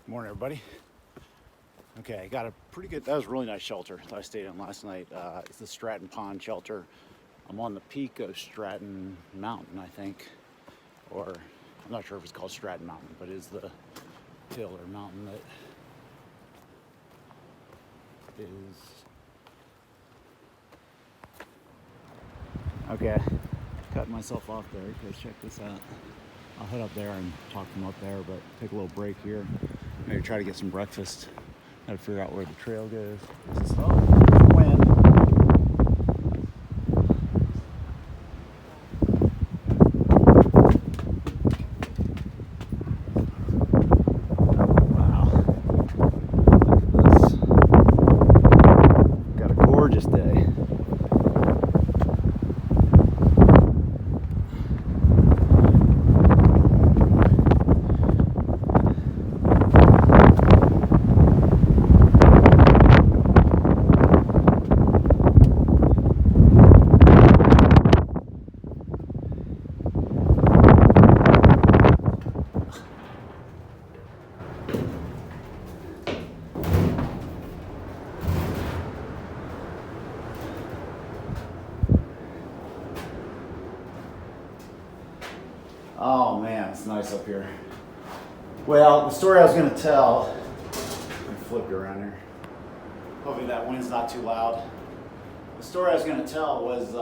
Morning, everybody. Okay, I got a pretty good, that was a really nice shelter that I stayed in last night. It's the Stratton Pond shelter. I'm on the peak of Stratton Mountain, I think, or I'm not sure if it's called Stratton Mountain, but it is the hill or mountain that is, okay, cutting myself off there because check this out. I'll head up there and talk to them up there, but take a little break here. Maybe try to get some breakfast. Gotta figure out where the trail goes. Oh, wind. Wow. Look at this. Got a gorgeous day. Oh man, it's nice up here. Well, the story I was going to tell, let me flip you around here. Hopefully that wind's not too loud. The story I was going to tell was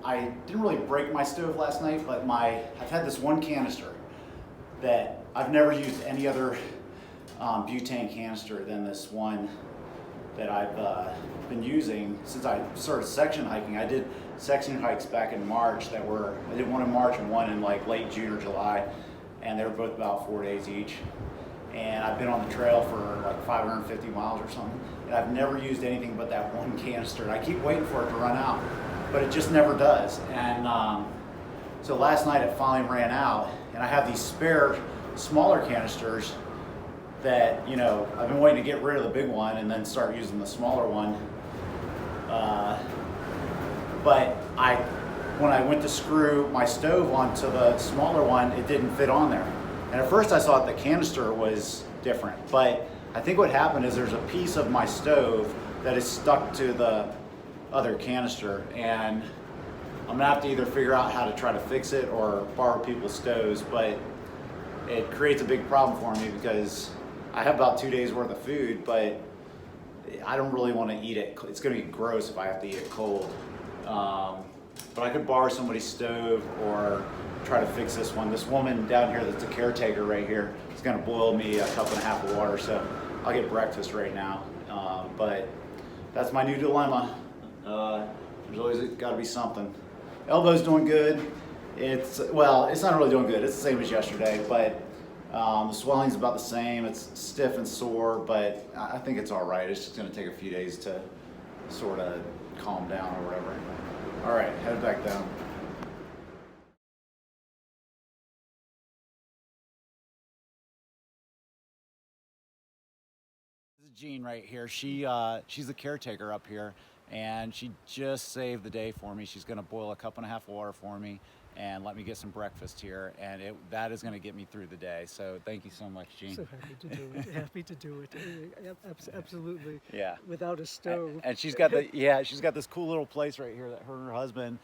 I didn't really break my stove last night, but I've had this one canister that I've never used any other butane canister than this one that I've been using since I started section hiking. I did section hikes back in March I did one in March and one in like late June or July, and they were both about 4 days each. And I've been on the trail for like 550 miles or something, and I've never used anything but that one canister. And I keep waiting for it to run out, but it just never does. And so last night it finally ran out, and I have these spare smaller canisters that, you know, I've been waiting to get rid of the big one and then start using the smaller one. But when I went to screw my stove onto the smaller one, it didn't fit on there. And at first I thought the canister was different, but I think what happened is there's a piece of my stove that is stuck to the other canister, and I'm gonna have to either figure out how to try to fix it or borrow people's stoves, but it creates a big problem for me because I have about 2 days worth of food, but I don't really want to eat it. It's going to be gross if I have to eat it cold. But I could borrow somebody's stove or try to fix this one. This woman down here that's a caretaker right here is going to boil me a cup and a half of water, so I'll get breakfast right now. But that's my new dilemma. There's always got to be something. Elbow's doing good. It's not really doing good. It's the same as yesterday, but the swelling's about the same. It's stiff and sore, but I think it's all right. It's just going to take a few days to sort of calm down or whatever. All right, head back down. This is Jean right here. She's the caretaker up here, and she just saved the day for me. She's going to boil a cup and a half of water for me and let me get some breakfast here, and that is going to get me through the day. So thank you so much, Jean. So happy to do it. Happy to do it. Absolutely. Yeah. Without a stove. And she's got this cool little place right here that her and her husband.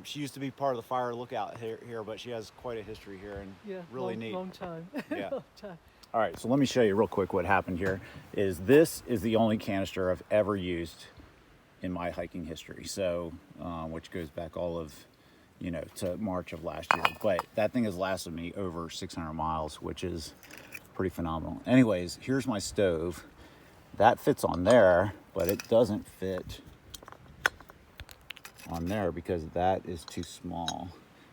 She used to be part of the fire lookout here, but she has quite a history here, and really neat. Long time. Yeah. Long time. All right, so let me show you real quick what happened here. This is the only canister I've ever used in my hiking history. So, which goes back all of, to March of last year. But that thing has lasted me over 600 miles, which is pretty phenomenal. Anyways, here's my stove. That fits on there, but it doesn't fit on there because that is too small.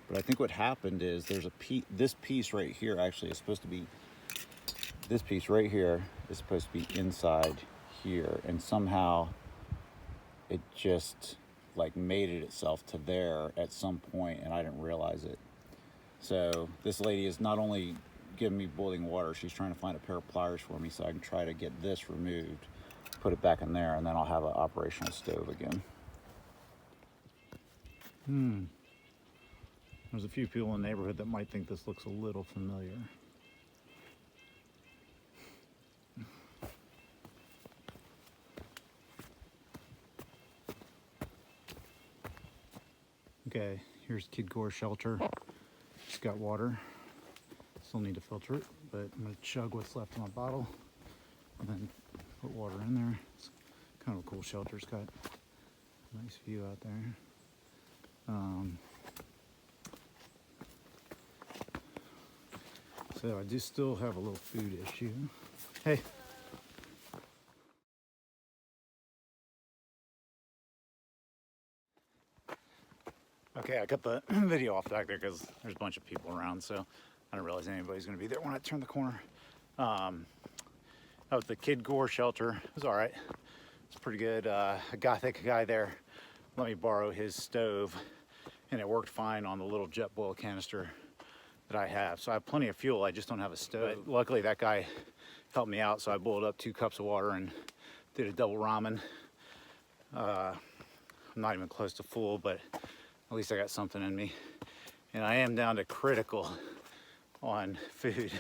But I think what happened is there's this piece right here actually is supposed to be, this piece right here is supposed to be inside here, and somehow it just like mated itself to there at some point, and I didn't realize it. So this lady is not only giving me boiling water, she's trying to find a pair of pliers for me so I can try to get this removed, put it back in there, and then I'll have an operational stove again. There's a few people in the neighborhood that might think this looks a little familiar. Okay, here's Kid Gore shelter. It's got water. Still need to filter it, but I'm gonna chug what's left in my bottle and then put water in there. It's kind of a cool shelter. It's got a nice view out there. So I do still have a little food issue. Hey. Okay, I cut the video off back there because there's a bunch of people around, so I didn't realize anybody's gonna be there when I turned the corner. That was the Kid Gore shelter. It was all right. It's pretty good. A gothic guy there let me borrow his stove, and it worked fine on the little Jetboil canister that I have. So I have plenty of fuel, I just don't have a stove. But luckily that guy helped me out, so I boiled up 2 cups of water and did a double ramen. I'm not even close to full, but at least I got something in me. And I am down to critical on food.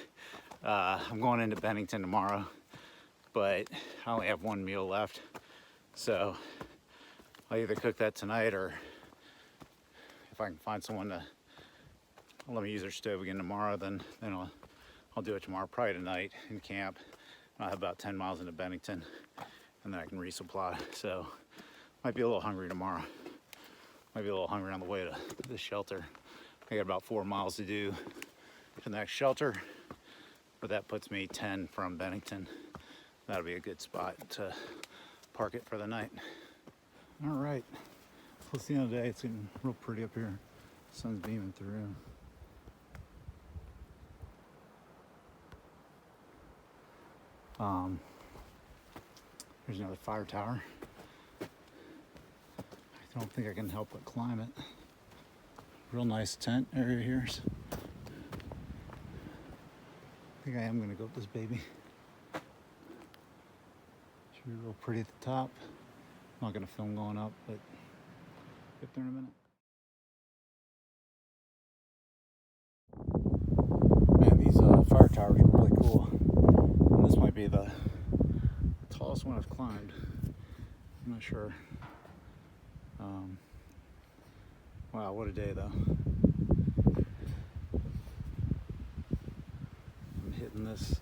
I'm going into Bennington tomorrow, but I only have 1 meal left. So I'll either cook that tonight, or if I can find someone to let me use their stove again tomorrow, then I'll do it tomorrow, probably tonight in camp. I'll have about 10 miles into Bennington, and then I can resupply. So might be a little hungry tomorrow. Might be a little hungry on the way to the shelter. I got about 4 miles to do to the next shelter, but that puts me 10 from Bennington. That'll be a good spot to park it for the night. All right, so it's the end of the day. It's getting real pretty up here. Sun's beaming through. There's another fire tower. I don't think I can help but climb it. Real nice tent area here. I think I am gonna go up this baby. Should be real pretty at the top. I'm not gonna film going up, but get there in a minute. Man, these fire towers are really cool. And this might be the tallest one I've climbed. I'm not sure. Wow, what a day though. I'm hitting this.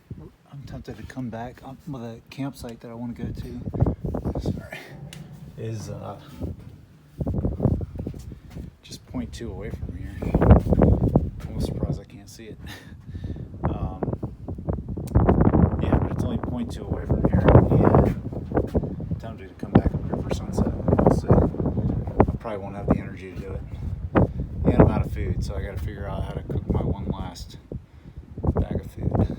I'm tempted to come back. With a campsite that I want to go to. Sorry. Is just 0.2 away from here. I'm surprised I can't see it. Yeah, but it's only 0.2 away from here. And tempted to come back up here for sunset. We'll see. I probably won't have the energy to do it. And I'm out of food, so I got to figure out how to cook my one last bag of food.